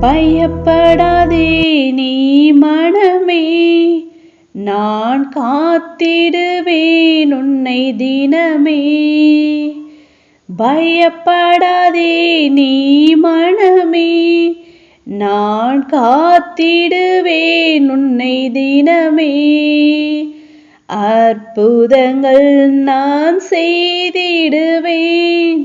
பயப்படாதே நீ மனமே, நான் காத்திடுவேன் உன்னை தினமே. பயப்படாதே நீ மனமே, நான் காத்திடுவேன் உன்னை தினமே. அற்புதங்கள் நான் செய்திடுவேன்,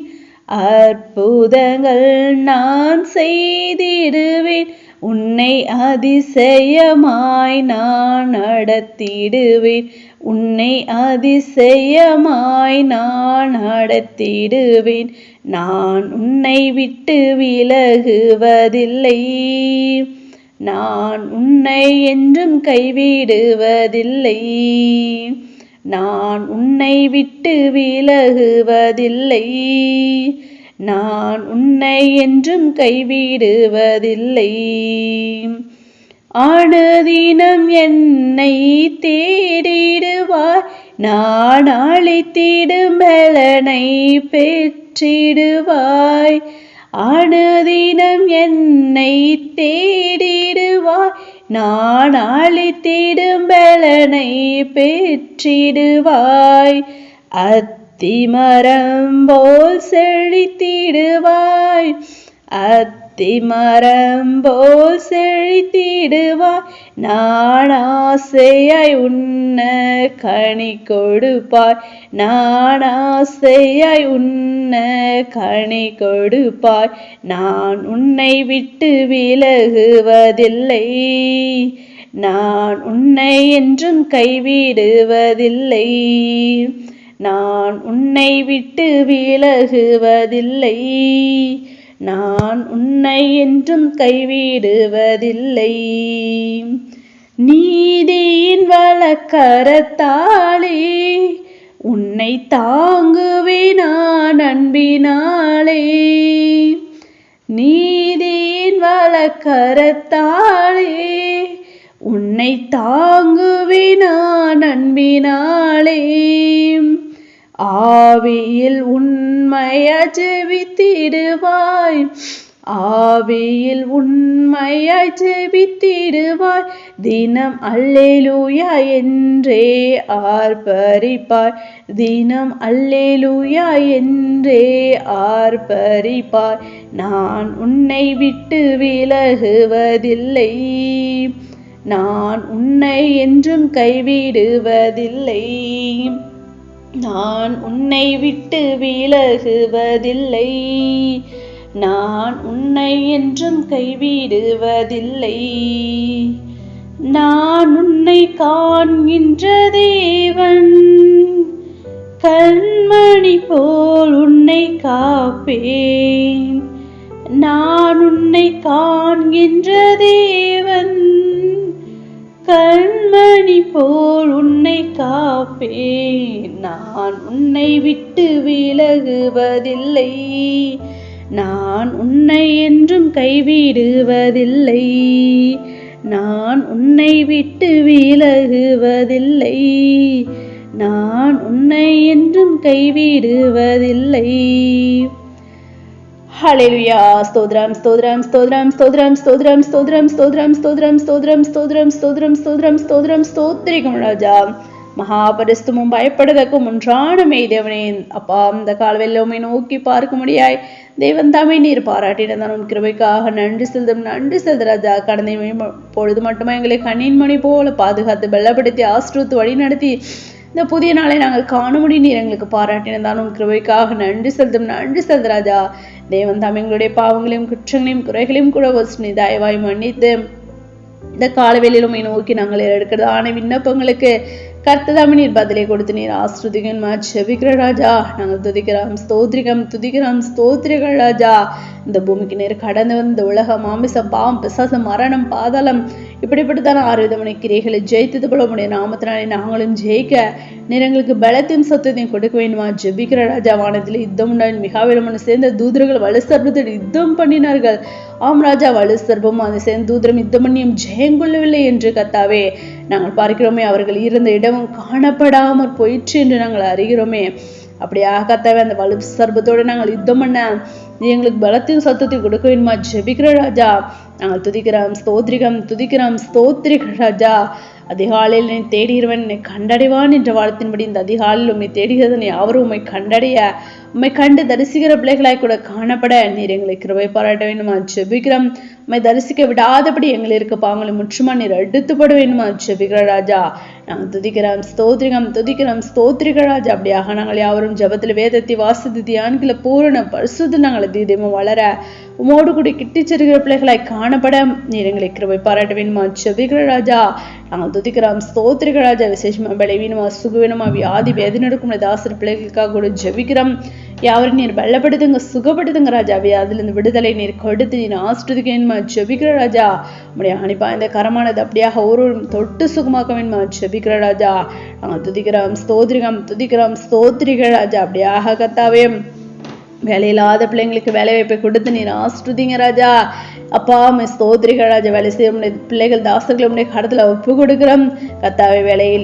அற்புதங்கள் நான் செய்திடுவேன். உன்னை அதிசயமாய் நான் நடத்திடுவேன், உன்னை அதிசயமாய் நான் நடத்திடுவேன். நான் உன்னை விட்டு விலகுவதில்லை, நான் உன்னை என்றும் கைவிடுவதில்லை. நான் உன்னை விட்டு விலகுவதில்லை, நான் உன்னை என்றும் கைவிடுவதில்லை. அனுதினம் என்னை தேடிடுவாய், நான் அளித்திடும் பலனை பெற்றிடுவாய். அனுதினம் என்னை தேடிடுவாய், நான் அளித்திடும் பலனை பெற்றிடுவாய். அத்திமரம் போல் செழித்திடுவாய், அத்திமரம் போல் செழித்திடுவாய். நான் ஆசையாய் உண்ண கனி கொடுப்பாய், நான் ஆசையாய் உண்ண கனி கொடுப்பாய். நான் உன்னை விட்டு விலகுவதில்லை, நான் உன்னை என்றும் கைவிடுவதில்லை. நான் உன்னை விட்டு விலகுவதில்லை, நான் உன்னை என்றும் கைவிடுவதில்லை. நீதியின் வலக்கரத்தாலே உன்னை தாங்குவேன் நான் அன்பினாலே. நீதியின் வலக்கரத்தாலே உன்னை தாங்குவேன் நான் அன்பினாலே. ஆவியில் உண்மையாய் ஜெபித்திடுவாய், ஆவியில் உண்மையாய் ஜெபித்திடுவாய். தினம் அல்லேலூயா என்றே ஆர்ப்பரிப்பாய், தினம் அல்லேலூயா என்றே ஆர்ப்பரிப்பாய். நான் உன்னை விட்டு விலகுவதில்லை, நான் உன்னை என்றும் கைவிடுவதில்லை. நான் உன்னை விட்டு விலகுவதில்லை, நான் உன்னை என்றும் கைவிடுவதில்லை. நான் உன்னை காண்கின்ற தேவன், கண்மணி போல் உன்னை காப்பேன். நான் உன்னை காண்கின்ற தேவன், கண்மணி போல் உன்னை காப்பேன். நான் உன்னை விட்டு விலகுவதில்லை, நான் உன்னை என்றும் கைவிடுவதில்லை. நான் உன்னை விட்டு விலகுவதில்லை, நான் உன்னை என்றும் கைவிடுவதில்லை. ஹல்லேலூயா. ஸ்தோத்ரம் ஸ்தோத்ரம் ஸ்தோத்ரம் ஸ்தோத்ரம் ஸ்தோத்ரம் ஸ்தோத்ரம் ஸ்தோத்ரம் ஸ்தோத்ரம் ஸ்தோத்ரம் ஸ்தோத்ரம் ஸ்தோத்ரம் ஸ்தோத்ரம் ஸ்தோத்ரம் ஸ்தோத்திரிக்கும் ராஜா. மகாபரிசுத்தமும் பயப்படுவதற்கும் ஒன்றானமே தேவனே. அப்பா, இந்த காலவெல்லாமே நோக்கி பார்க்க முடியாய் தேவன் தாமே நீர் பாராட்டினதான் உன் கிருபைக்காக நன்றி செலுத்தும், நன்றி செலுத்து ராஜா. கடந்த பொழுது மட்டுமே எங்களை கண்ணின் மணி போல பாதுகாத்து பலப்படுத்தி ஆசிர்வத்து வழி நடத்தி இந்த புதிய நாளை நாங்கள் காண முடியும் நீர் எங்களுக்கு பாராட்டினதான் உன் கிருபைக்காக நன்றி செலுத்தும், நன்றி செலுத்து ராஜா. தேவன் தாம் எங்களுடைய பாவங்களையும் குற்றங்களையும் குறைகளையும் கூட வசனி தயவாய் மன்னித்து இந்த காலவேளையிலும் நோக்கி நாங்கள் எடுக்கிறதான விண்ணப்பங்களுக்கு கர்த்ததாமே நீர் பதிலை கொடுத்து நீர் ஆஸ்ருதிகன் செபிக்கிற ராஜா. நாங்கள் துதிக்கிறோம், ஸ்தோத்திரிகம் துதிக்கிறோம், ஸ்தோத்திரிகள் ராஜா. இந்த பூமிக்கு நேர் கடந்து வந்த உலகம் மாமிசம் பாவம் பிசாசம் மரணம் பாதாளம் இப்படிப்பட்டதான 6 விதமான கிரைகளை ஜெயித்தது போல உடைய நாமத்தினாலே நாங்களும் ஜெயிக்க நீர் எங்களுக்கு பலத்தையும் சத்தத்தையும் கொடுக்க வேண்டுமா ஜெபிக்கிற ராஜா. வானத்தில் யுத்தம் உண்டாயின் மிகாவிலமனு சேர்ந்த தூதர்கள் வலுசர்பத்தில் யுத்தம் பண்ணினார்கள். ஆம் ராஜா, வலுசர்பமும் அதை சேர்ந்த தூதரம் யுத்தம் பண்ணியும் ஜெயம் கொள்ளவில்லை என்று கத்தாவே நாங்கள் பார்க்கிறோமே. அவர்கள் இருந்த இடமும் காணப்படாமற் போயிற்று என்று நாங்கள் அறிகிறோமே. அப்படியாக கத்தாவே அந்த வலு சர்பத்தோடு நாங்கள் யுத்தம் பண்ண நீ எங்களுக்கு பலத்தையும் சத்தத்தையும் கொடுக்க வேண்டுமா ஜெபிக்கிற ராஜா. நாங்கள் துதிக்கிறோம் துதிக்கிறோம் ஸ்தோத்திரிகள் ராஜா. அதிகாலையில் நீ தேடுகிறவன் என்னை கண்டடைவான் என்ற வார்த்தையின்படி இந்த அதிகாலையில் உண்மை தேடுகிறது அவரும் உண்மை கண்டடைய உண்மை கண்டு தரிசிக்கிற பிள்ளைகளாய் கூட காணப்பட நீர் எங்களை கிருபை பாராட்ட வேண்டுமா ஜெபிக்கிறோம். உண்மை தரிசிக்க விடாதபடி எங்களை இருக்க பாவங்களை முற்றுமா நீர் எடுத்துப்பட வேண்டுமா ஜெபிக்கிற ராஜா. நாங்கள் துதிக்கிறோம் ஸ்தோத்திரிகள் ராஜா. அப்படியாக நாங்கள் யாவரும் ஜபத்தில் வேதத்தை வாசித்து தியானிக்கல பூரண பரிசுத்த நாங்கள் தீதமும் வளர உமோடு கூட கிட்டிச்சிருக்கிற பிள்ளைகளாய் காணப்பட நீர் எங்களை கிருபை பாராட்ட வேண்டுமா ஜெபிக்கிற ராஜா. நாங்கள் துதிக்கிறோம் ஸ்தோத்திரிகள் ராஜா. விசேஷமா பலவீனமா சுகவீனமா வியாதி வேதனை நடக்கும் தாசர் பிள்ளைகளுக்காக கூட ஜெபிக்கிறோம். யாவரும் நீர் பலப்படுத்துங்க சுகப்படுத்துங்க ராஜாவே. அதுல இருந்து விடுதலை நீர் கொடுத்து நீர் ஆசிரியதுக்கு வேணுமா ஜெபிக்கிற ராஜா. உடைய அனுப்பா இந்த கரமானது அப்படியாக ஒருவரும் தொட்டு சுகமாக்க வேணுமா ஜெபிக்கிற ராஜா. நாங்கள் துதிக்கிறோம் ஸ்தோத்திரிகள் ராஜா. அப்படியாக கத்தாவே வேலையில்லாத பிள்ளைங்களுக்கு வேலை வாய்ப்பை கொடுத்து நீர் ஆசிரியங்க ராஜா. அப்பா ஸ்தோத்திரிகள் ராஜா. வேலை செய்ய பிள்ளைகள் தாசர்களை உடைய கடத்துல ஒப்பு கொடுக்கிறோம் கத்தாவை.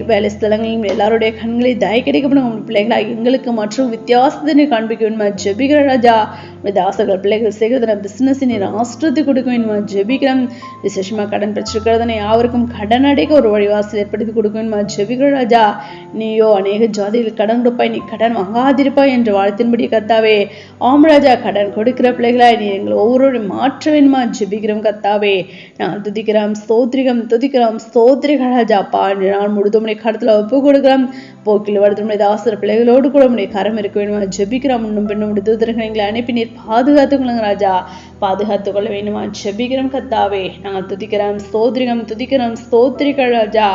வேலை ஸ்தலங்களிலும் எல்லாருடைய கண்களை தய கிடைக்கப்படும் உங்க பிள்ளைகளாக எங்களுக்கு மற்றும் வித்தியாசத்தை காண்பிக்க வேணுமா ஜெபிக்கிற ராஜா. உடைய தாசர்கள் பிள்ளைகள் செய்கிறத பிசினஸ் நீர் ஆசிரியத்தை கொடுக்க வேணுமா ஜெபிக்கிறோம். விசேஷமா கடன் பெற்றிருக்கிறதனை யாருக்கும் கடன் அடைக்க ஒரு வழிவாசல் ஏற்படுத்தி கொடுக்க வேணுமா ஜெபிக்கிற ராஜா. நீயோ அநேக ஜாதிகள் கடன் கொடுப்பாய் நீ கடன் வாங்காதிருப்பாய் என்ற வாழ்த்தின்படி கத்தாவே. ராஜா கடன் கொடுக்கிற பிள்ளைகளாய் நீ எங்களை ஒவ்வொருவரையும் மாற்ற வேணுமா ஜெபிக்கிறோம் கத்தாவே. நான் துதிக்கிறோம் ஸ்தோத்திரிகள் ராஜா. அப்பா நான் முழுதும் கடத்துல ஒப்பு கொடுக்கிறோம். போக்கில் வருது தாசர் பிள்ளைகளோடு கூட உடைய கரம் இருக்க வேணுமா ஜெபிக்கிறோம். முன்னும் பின்னும் தூதர்களை எங்களை அனுப்பி நீர் பாதுகாத்துக்கொள்ளுங்க ராஜா. பாதுகாத்துக் கொள்ள வேணுமா ஜெபிக்கிறோம் கத்தாவே. நாங்கள் துதிக்கிறோம் ஸ்தோத்திரிகள் ராஜா.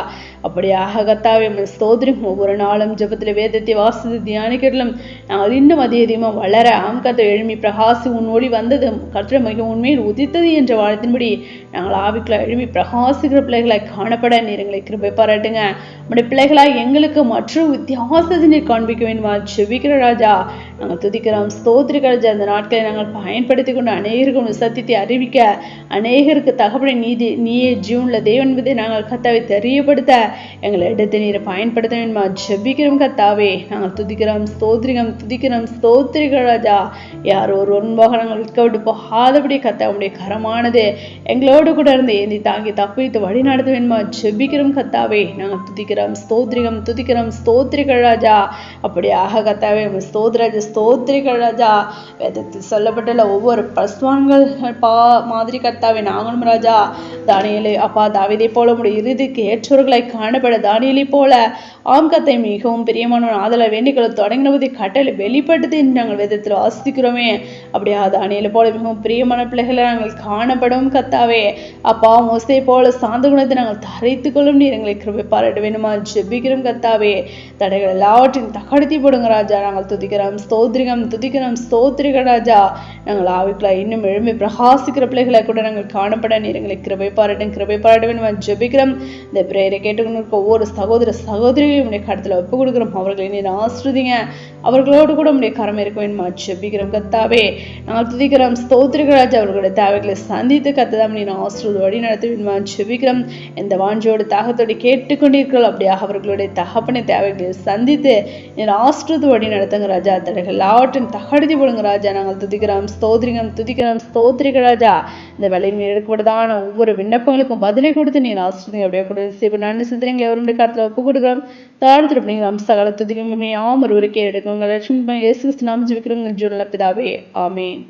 அப்படியாக கத்தாவே ஸ்தோத்திரம். ஒவ்வொரு நாளும் ஜபத்துல வேதத்தை வாசித்து தியானிக்கிறோம். நாங்கள் இன்னும் அதிகமாக வளர கத்தை எழுமி பிரகாசி உன்னோடி வந்தது கற்ற மிக உண்மையில் உதித்தது என்ற வாழ்த்தின்படி நாங்கள் ஆவிக்குள்ள எழுமி பிரகாசிக்கிற பிள்ளைகளாய் காணப்பட நீர் எங்களை கிருபை பாராட்டுங்க. நம்முடைய பிள்ளைகளாய் எங்களுக்கு மற்றும் வித்தியாசத்தை நீர் காண்பிக்க வேண்டுமா ஜெபிக்கிற ராஜா. நாங்கள் துதிக்கிறோம் ஸ்தோத்திரிகள் ராஜா. அந்த நாட்களை நாங்கள் பயன்படுத்தி கொண்டு அநேகருக்கு சத்தியத்தை அறிவிக்க அநேகருக்கு தகப்பனை நீயே ஜீவன்ல தேவன் என்பதை நாங்கள் கத்தாவை தெரியப்படுத்த எங்களை எடுத்து நீரை பயன்படுத்த வேண்டுமா ஜெபிக்கிறோம் கத்தாவே. நாங்கள் துதிக்கிறோம் ஸ்தோத்திரிகள் ராஜா. யார் ஒரு ஒன்பாக நாங்கள் விற்க விட்டு போகாதபடி கத்தாவுடைய கரமானது எங்களோடு கூட இருந்து ஏந்தி தாங்கி தப்பித்து வழி நடத்த வேண்டுமா ஜெபிக்கிறோம் கத்தாவே. நாங்கள் துதிக்கிறோம் ஸ்தோத்திரிகள் ராஜா. அப்படியாக கத்தாவே ஸ்தோத்திரிகள் ராஜா. வேதத்தில் சொல்லப்பட்டுள்ள ஒவ்வொரு பஸ்வான்கள் மாதிரி கத்தாவே நாங்களும் ராஜா. தானியேலை அப்பா தாவீதை போல உடைய இறுதிக்கு ஏற்றவர்களை காணப்பட தானியேலை போல கத்தை மிகவும் பிரியமானவன் ஆதலை வேண்டிகளை தொடங்கினபோது கட்டளை வெளிப்பட்டது என்று நாங்கள் வேதத்தில் வாசிக்கிறோமே. அப்படியா தானியேலை போல மிகவும் பிரியமான பிள்ளைகளை நாங்கள் காணப்படும் கத்தாவே. அப்பா மோசே போல சாந்த குணத்தை நாங்கள் தரைத்துக் கொள்ளும் நீர் எங்களை கிருபை பாராட்ட வேண்டுமா ஜெபிக்கிறோம் கத்தாவே. தடைகள் எல்லாவற்றையும் தகடுத்தி போடுங்க ராஜா. நாங்கள் துதிக்கிறோம் ஸ்தோத்திரிகள் ராஜா. நாங்கள் ஆவிக்குள்ள இன்னும் எழுமை பிரகாசிக்கிற பிள்ளைகளை கூட நாங்கள் காணப்பட நீர் எங்களை கிருபை பாராட்ட வேண்டுமா ஜெபிக்கிறோம். இந்த பிரேயரை கேட்டுக்கொண்டு ஒவ்வொரு சகோதரிகளையும் உடைய கடத்துல ஒப்பு கொடுக்கிறோம். அவர்களை நீர் ஆசிரியங்க. அவர்களோடு கூட உடைய கரம் இருக்க வேண்டுமா ஜெபிக்கிறோம் கத்தாவே. நாங்கள் துதிக்கிறோம் ஸ்தோத்திரிகள் ராஜா. அவர்களுடைய தேவைகளை சந்தித்து கத்ததாம் நீர் ஆசிரியர் வழி நடத்த வேண்டுமா ஜெபிக்கிறோம். எந்த வாஞ்சோடு தாகத்தோடு கேட்டுக்கொண்டிருக்கிறோம் அப்படியாக அவர்களுடைய தகப்பனை தேவைகளை சந்தித்து நீர் ஆசிரியர் வழி நடத்துங்க ராஜா. தடைகள் எல்லாவற்றையும் தகடுத்தி போடுங்க ராஜா. நாங்கள் துதிக்கிறோம் ஸ்தோத்திரிகள் ராஜா. இந்த வேலையில் எடுக்கப்படுதான ஒவ்வொரு விண்ணப்பங்களுக்கும் பதிலை கொடுத்து நீர் ஆசிரியர் அப்படியே கூட நன்றி சிந்திரங்களை அவருடைய காலத்தில் ஒப்பு கொடுக்கிறோம். தாழ்த்துறப்ப சகல துதிக்கும் ஒருவருக்கே எடுக்கும். லட்சுமி இயேசு கிறிஸ்து நாமத்தில் ஜெபிக்கிறோம் பிதாவே. ஆமென்.